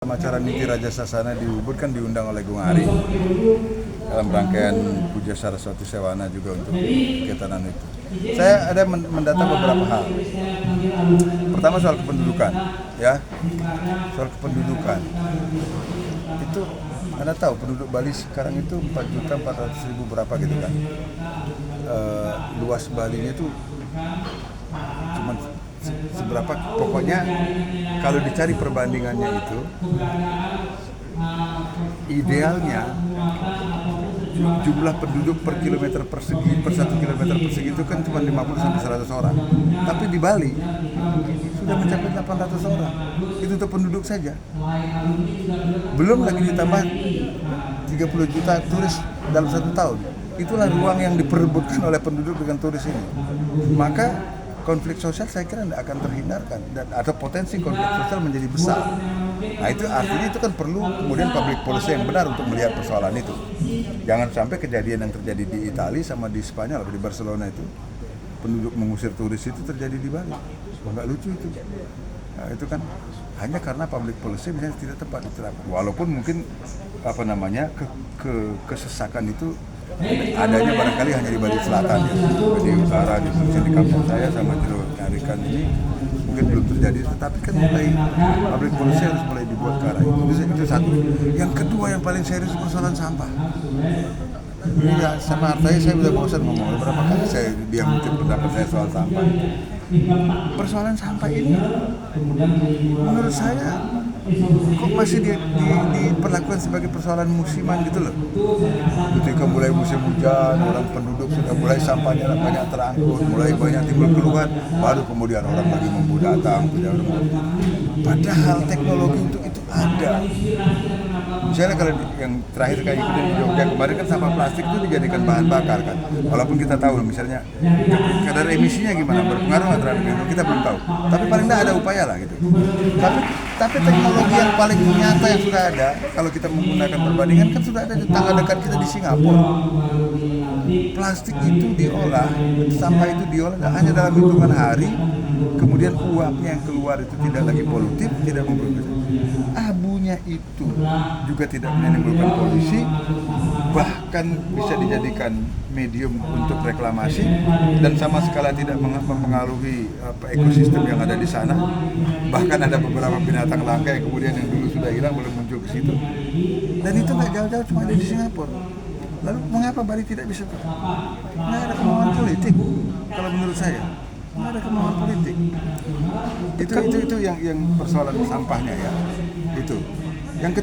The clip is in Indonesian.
Acara Niti Raja Sasana di Ubud kan diundang oleh Gung Ari dalam rangkaian Puja Saraswati Sewana juga untuk kegiatan itu. Saya ada mendata beberapa hal. Pertama soal kependudukan, ya. Soal kependudukan. Itu Anda tahu penduduk Bali sekarang itu 4.400.000 berapa gitu kan. Luas Bali itu cuma seberapa, pokoknya kalau dicari perbandingannya itu idealnya jumlah penduduk per kilometer persegi, per 1 kilometer persegi itu kan cuma 50-100 orang, tapi di Bali sudah mencapai 800 orang. Itu untuk penduduk saja, belum lagi ditambah 30 juta turis dalam 1 tahun. Itulah ruang yang diperebutkan oleh penduduk dengan turis ini. Maka konflik sosial saya kira tidak akan terhindarkan, dan atau potensi konflik sosial menjadi besar. Nah itu artinya itu kan perlu kemudian public policy yang benar untuk melihat persoalan itu. Jangan sampai kejadian yang terjadi di Italia sama di Spanyol, di Barcelona itu penduduk mengusir turis itu terjadi di Bali. Nggak lucu itu. Nah, itu kan hanya karena public policy misalnya tidak tepat diterapkan. Walaupun mungkin kesesakan itu adanya barangkali hanya di Bali Selatan ya, di utara, di kampung saya sama Jeruk Nyarikan ini mungkin belum terjadi, tetapi kan mulai public policy harus mulai dibuat ke arah itu satu. Yang kedua yang paling serius persoalan sampah. Ya, sama artinya saya sudah bosan ngomong beberapa kali saya mungkin pendapat saya soal sampah. Persoalan sampah ini menurut saya kok masih diperlakukan sebagai persoalan musiman gitu loh. Ketika mulai musim hujan, orang penduduk sudah mulai sampahnya banyak terangkut, mulai banyak timbul keluhan, baru kemudian orang lagi datang. Padahal teknologi untuk itu ada. Misalnya kalau yang terakhir kayak ikutin di Jogja kemarin kan sampah plastik itu dijadikan bahan bakar kan. Walaupun kita tahu misalnya kadar emisinya gimana, berpengaruh nggak terhadap itu, kita belum tahu. Tapi paling nggak ada upaya lah gitu. Tapi teknologi yang paling nyata yang sudah ada, kalau kita menggunakan perbandingan kan sudah ada di tetangga dekat kita di Singapura. Plastik itu diolah, sampah itu diolah hanya dalam hitungan hari, kemudian uapnya yang keluar itu tidak lagi polutif, tidak memproduksi. Abunya itu juga tidak menimbulkan polusi, bahkan bisa dijadikan medium untuk reklamasi dan sama sekali tidak mempengaruhi ekosistem yang ada di sana. Bahkan ada beberapa binatang langka yang kemudian yang dulu sudah hilang belum muncul ke situ. Dan itu nggak jauh-jauh, cuma ada di Singapura. Lalu mengapa Bali tidak bisa? Nggak ada kemauan politik. Kalau menurut saya, nggak ada kemauan politik. Itu yang persoalan sampahnya ya. Itu.